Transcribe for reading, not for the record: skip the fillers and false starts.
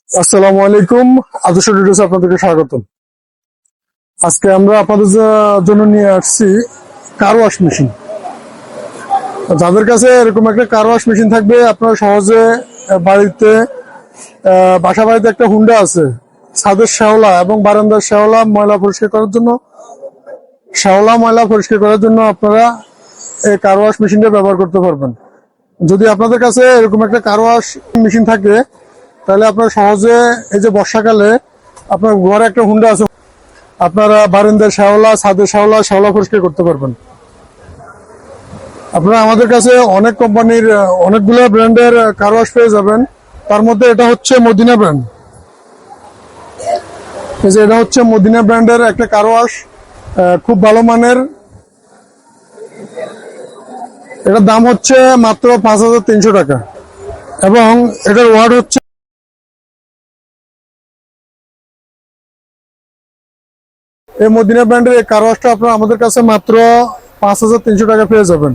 আসসালামু আলাইকুম। আদর্শ ডিটেলস আপনাদেরকে স্বাগতম। আজকে আমরা আপনাদের জন্য নিয়ে আসছি কার ওয়াশ মেশিন। যাদের কাছে এরকম একটা কার ওয়াশ মেশিন থাকবে, আপনারা সহজে বাড়িতে বাসা বাড়িতে একটা হুন্ডা আছে, ছাদের শ্যাওলা এবং বারান্দার শ্যাওলা ময়লা পরিষ্কার করার জন্য আপনারা এই কার ওয়াশ মেশিনটা ব্যবহার করতে পারবেন। যদি আপনাদের কাছে এরকম একটা কার ওয়াশ মেশিন থাকে, তাহলে আপনারা সহজে এই যে বর্ষাকালে আপনার ঘরে একটা হুন্ডা আছে, আপনারা বারান্দার শ্যাওলা, ছাদের শ্যাওলা পরিষ্কার করতে পারবেন। আপনারা আমাদের কাছে অনেক কোম্পানির অনেকগুলো ব্র্যান্ডের কার ওয়াশ পেয়ে যাবেন। তার মধ্যে এটা হচ্ছে মদিনা ব্র্যান্ড। এটা হচ্ছে মদিনা ব্র্যান্ডের একটা কার ওয়াশ, খুব ভালো মানের। এটার দাম হচ্ছে মাত্র 5,300 টাকা এবং এটার ওয়াট হচ্ছে। এই মদিনা ব্র্যান্ডের এই কার ওয়াশটা আপনারা আমাদের কাছে মাত্র 5,300 টাকা পেয়ে যাবেন।